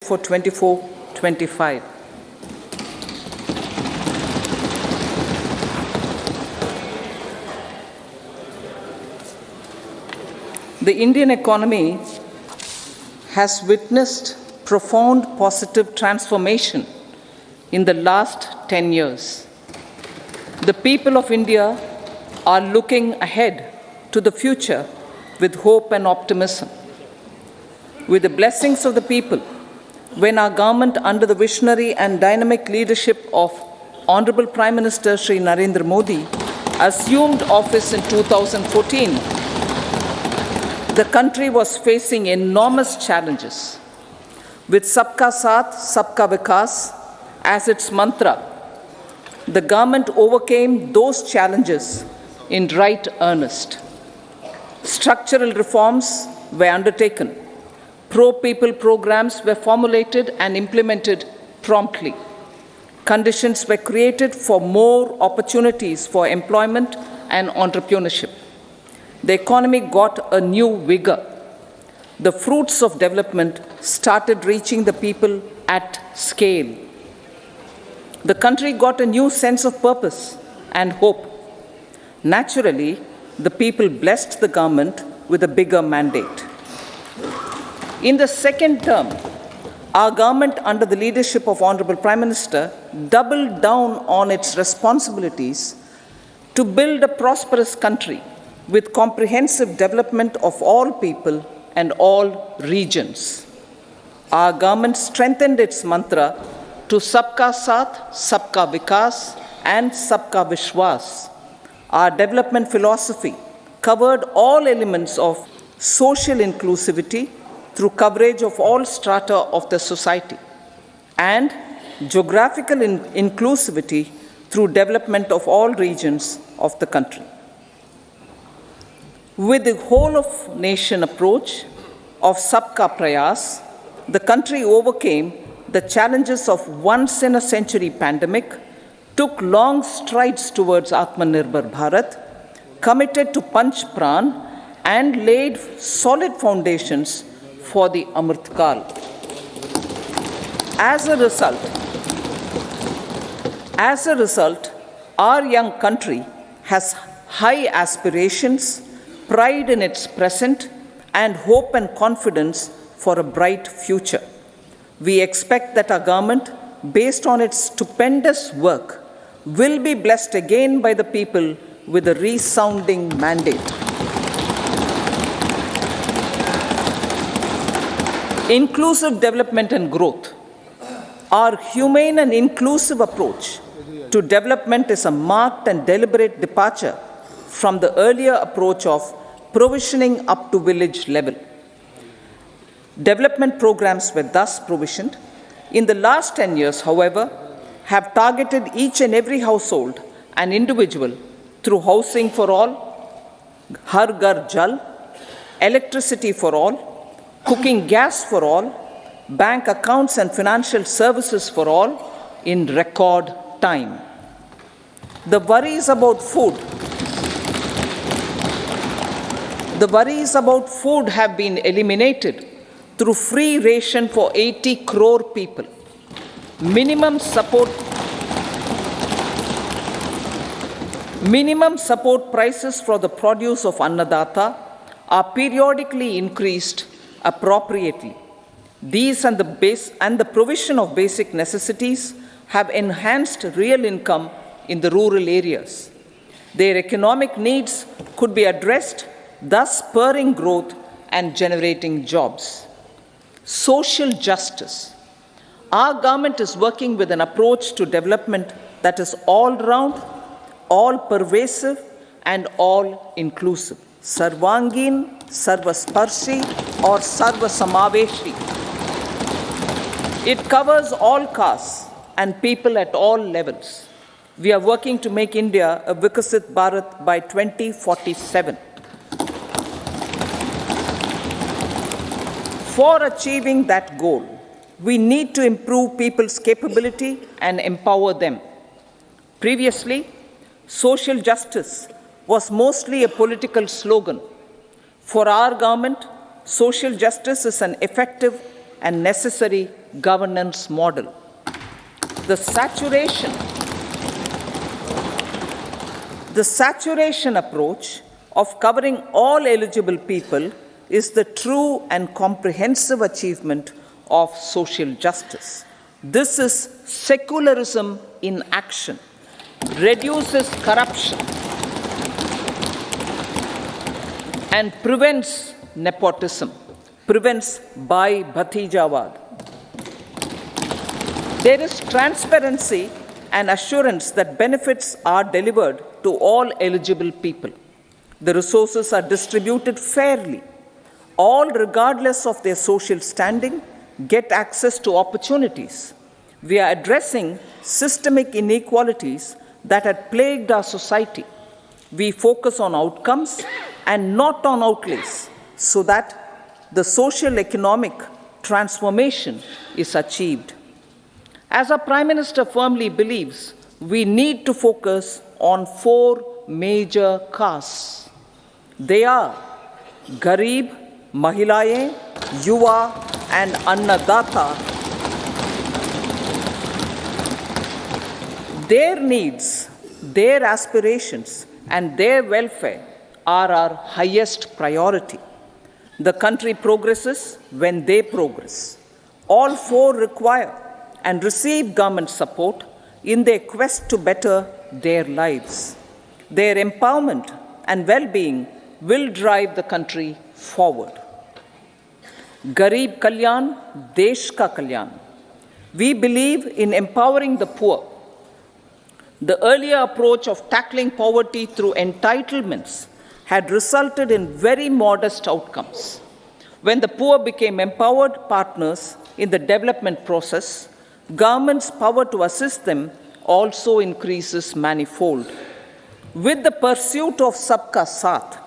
for 24-25. The Indian economy has witnessed profound positive transformation in the last 10 years. The people of India are looking ahead to the future with hope and optimism. With the blessings of the people, when our government, under the visionary and dynamic leadership of Honorable Prime Minister Shri Narendra Modi, assumed office in 2014, the country was facing enormous challenges. With Sabka Saath, Sabka Vikas as its mantra, the government overcame those challenges in right earnest. Structural reforms were undertaken. Pro-people programs were formulated and implemented promptly. Conditions were created for more opportunities for employment and entrepreneurship. The economy got a new vigor. The fruits of development started reaching the people at scale. The country got a new sense of purpose and hope. Naturally, the people blessed the government with a bigger mandate. In the second term, our government, under the leadership of Honorable Prime Minister, doubled down on its responsibilities to build a prosperous country with comprehensive development of all people and all regions. Our government strengthened its mantra to Sabka Saath, Sabka Vikas, and Sabka Vishwas. Our development philosophy covered all elements of social inclusivity through coverage of all strata of the society, and geographical inclusivity through development of all regions of the country. With the whole of nation approach of Sabka Prayas, the country overcame the challenges of once-in-a-century pandemic, took long strides towards Atmanirbhar Bharat, committed to Panch Pran, and laid solid foundations for the Amrit Kal. As a result, our young country has high aspirations, pride in its present, and hope and confidence for a bright future. We expect that our government, based on its stupendous work, will be blessed again by the people with a resounding mandate. Inclusive development and growth. Our humane and inclusive approach to development is a marked and deliberate departure from the earlier approach of provisioning up to village level. Development programs were thus provisioned. In the last 10 years, however, have targeted each and every household and individual through housing for all, Har Ghar Jal, electricity for all, cooking gas for all, bank accounts and financial services for all in record time. The worries about food have been eliminated through free ration for 80 crore people. Minimum support prices for the produce of Annadata are periodically increased appropriately. These and the provision of basic necessities have enhanced real income in the rural areas. Their economic needs could be addressed, thus spurring growth and generating jobs. Social justice. Our government is working with an approach to development that is all-round, all-pervasive, and all-inclusive. Sarvangin, Sarvasparshi, or Sarvasamaveshi. It covers all castes and people at all levels. We are working to make India a Vikasit Bharat by 2047. For achieving that goal, we need to improve people's capability and empower them. Previously, social justice was mostly a political slogan. For our government, social justice is an effective and necessary governance model. The saturation approach of covering all eligible people is the true and comprehensive achievement of social justice. This is secularism in action, reduces corruption, and prevents nepotism, prevents Bhai Bhatijawad. There is transparency and assurance that benefits are delivered to all eligible people. The resources are distributed fairly. All, regardless of their social standing, get access to opportunities. We are addressing systemic inequalities that had plagued our society. We focus on outcomes and not on outlays, so that the social economic transformation is achieved. As our Prime Minister firmly believes, we need to focus on 4 major castes. They are Garib, Mahilaye, Yuva, and Annadata. Their needs, their aspirations, and their welfare are our highest priority. The country progresses when they progress. All 4 require and receive government support in their quest to better their lives. Their empowerment and well-being will drive the country forward. Garib Kalyan, Desh Ka Kalyan. We believe in empowering the poor. The earlier approach of tackling poverty through entitlements had resulted in very modest outcomes. When the poor became empowered partners in the development process, government's power to assist them also increases manifold. With the pursuit of Sabka Saath,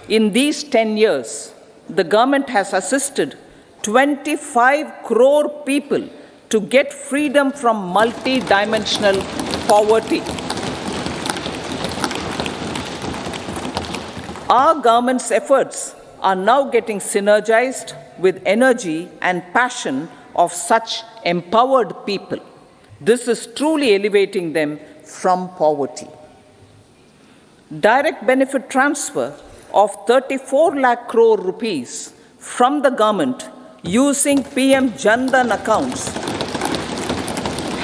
in these 10 years, the government has assisted 25 crore people to get freedom from multi-dimensional poverty. Our government's efforts are now getting synergized with energy and passion of such empowered people. This is truly elevating them from poverty. Direct benefit transfer of 34 lakh crore rupees from the government using PM Jan Dhan accounts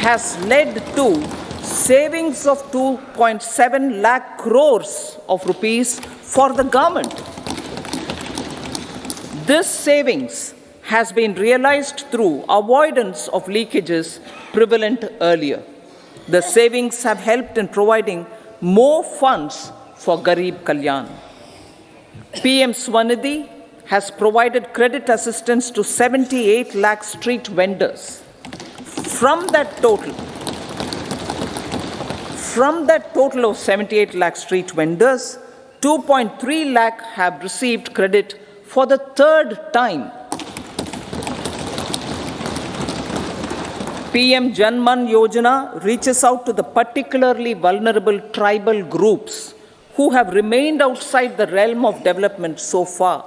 has led to savings of 2.7 lakh crores of rupees for the government. This savings has been realized through avoidance of leakages prevalent earlier. The savings have helped in providing more funds for Garib Kalyan. PM Swanidhi has provided credit assistance to 78 lakh street vendors. From that total of 78 lakh street vendors, 2.3 lakh have received credit for the 3rd time. PM Janman Yojana reaches out to the particularly vulnerable tribal groups who have remained outside the realm of development so far.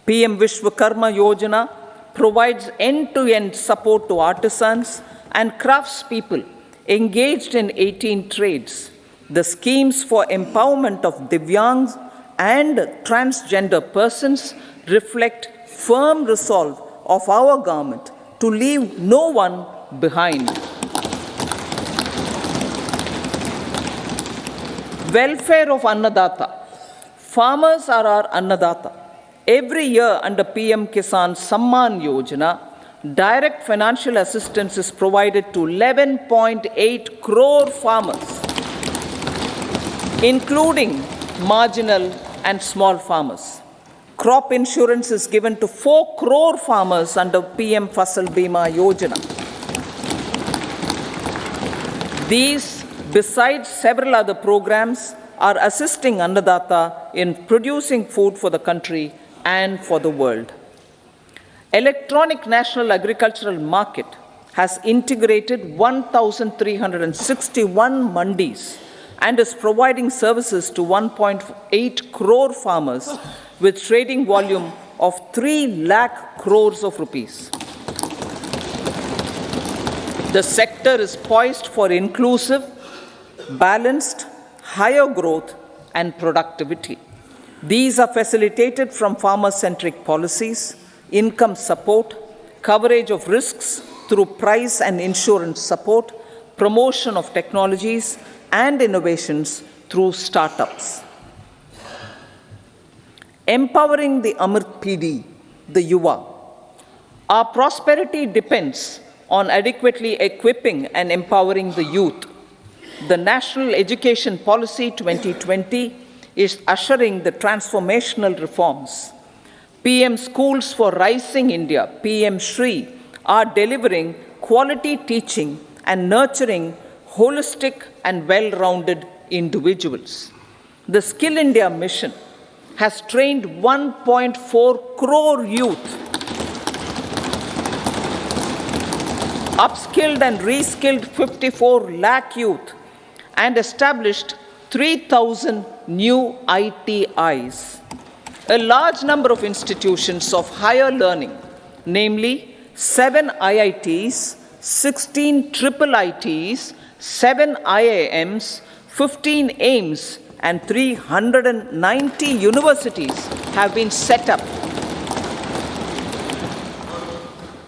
PM Vishwakarma Yojana provides end-to-end support to artisans and craftspeople engaged in 18 trades. The schemes for empowerment of Divyangs and transgender persons reflect firm resolve of our government to leave no one behind. Welfare of Annadata. Farmers are our Annadata. Every year under PM Kisan Samman Yojana, direct financial assistance is provided to 11.8 crore farmers, including marginal and small farmers. Crop insurance is given to 4 crore farmers under PM Fasal Bima Yojana. These, besides several other programs, are assisting Annadata in producing food for the country and for the world. Electronic National Agricultural Market has integrated 1,361 mandis and is providing services to 1.8 crore farmers with trading volume of 3 lakh crores of rupees. The sector is poised for inclusive, balanced, higher growth and productivity. These are facilitated from farmer-centric policies, income support, coverage of risks through price and insurance support, promotion of technologies and innovations through startups. Empowering the Amrit PD, the Yuva. Our prosperity depends on adequately equipping and empowering the youth. The National Education Policy 2020 is ushering the transformational reforms. PM Schools for Rising India, PM Shri, are delivering quality teaching and nurturing holistic and well-rounded individuals. The Skill India mission has trained 1.4 crore youth, upskilled and reskilled 54 lakh youth, and established 3,000 new ITIs. A large number of institutions of higher learning, namely 7 IITs, 16 triple ITs, 7 IIMs, 15 AIMS, and 390 universities have been set up.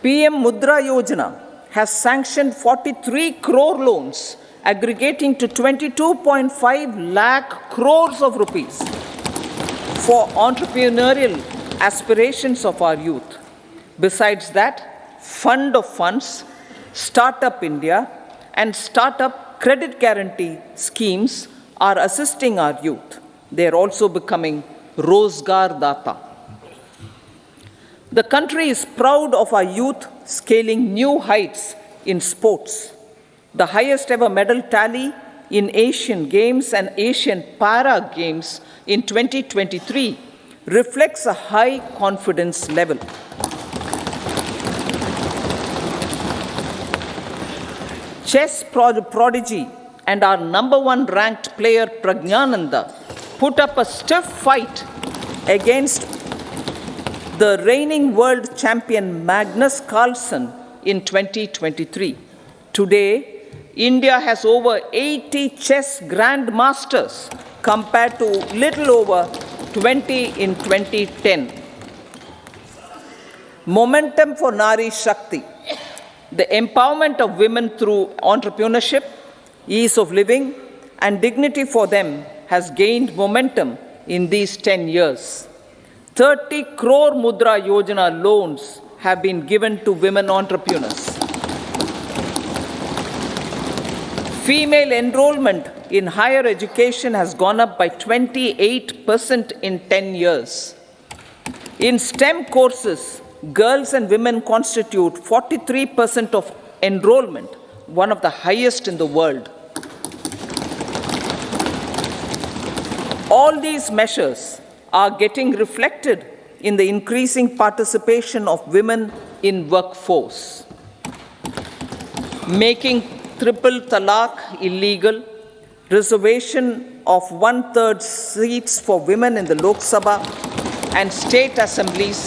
PM Mudra Yojana has sanctioned 43 crore loans aggregating to 22.5 lakh crores of rupees for entrepreneurial aspirations of our youth. Besides that, Fund of Funds, Startup India, and Startup Credit Guarantee schemes are assisting our youth. They are also becoming Rozgar Data. The country is proud of our youth scaling new heights in sports. The highest ever medal tally in Asian Games and Asian Para Games in 2023 reflects a high confidence level. Chess prodigy and our #1 ranked player Pragnananda put up a stiff fight against the reigning world champion Magnus Carlsen in 2023. Today, India has over 80 chess grandmasters compared to little over 20 in 2010. Momentum for Nari Shakti. The empowerment of women through entrepreneurship, ease of living, and dignity for them has gained momentum in these 10 years. 30 crore Mudra Yojana loans have been given to women entrepreneurs. Female enrollment in higher education has gone up by 28% in 10 years. In STEM courses, girls and women constitute 43% of enrollment, one of the highest in the world. All these measures are getting reflected in the increasing participation of women in workforce. Making triple talaq illegal, reservation of 1/3 seats for women in the Lok Sabha and state assemblies,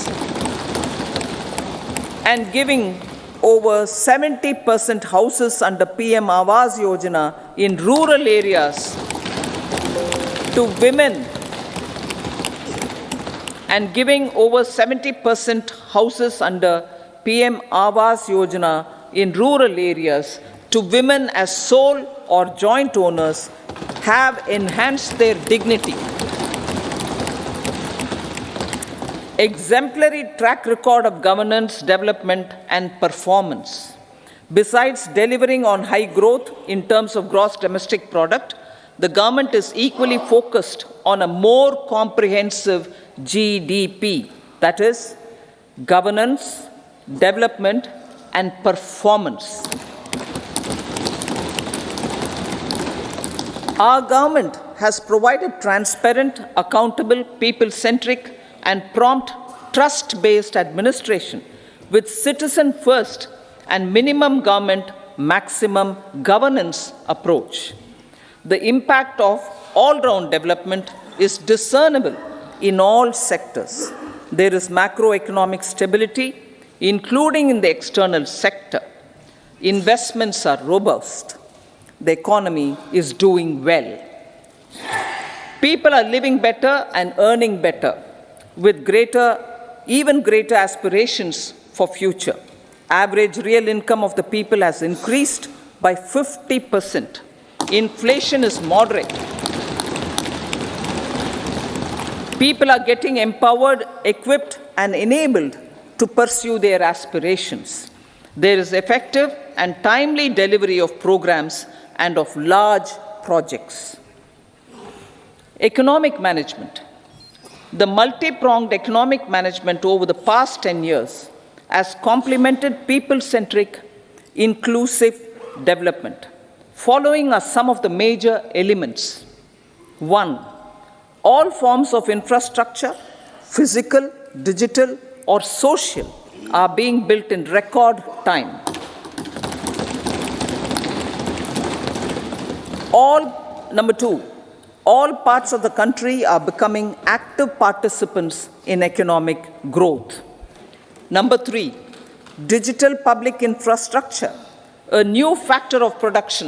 and giving over 70% houses under PM Awas Yojana in rural areas to women, and giving over 70% houses under PM Awas Yojana in rural areas to women as sole or joint owners have enhanced their dignity. Exemplary track record of governance, development, and performance. Besides delivering on high growth in terms of gross domestic product, the government is equally focused on a more comprehensive GDP, that is, governance, development, and performance. Our government has provided transparent, accountable, people-centric, and prompt, trust-based administration with citizen-first and minimum government, maximum governance approach. The impact of all-round development is discernible in all sectors. There is macroeconomic stability, including in the external sector. investments are robust, the economy is doing well. People are living better and earning better, with even greater aspirations for future. Average real income of the people has increased by 50%. Inflation is moderate. People are getting empowered, equipped, and enabled to pursue their aspirations. There is effective and timely delivery of programs and of large projects. Economic management. The multi-pronged economic management over the past 10 years has complemented people-centric, inclusive development. Following are some of the major elements. 1. All forms of infrastructure, physical, digital, or social, are being built in record time. Number 2, all parts of the country are becoming active participants in economic growth. Number 3, digital public infrastructure, a new factor of production.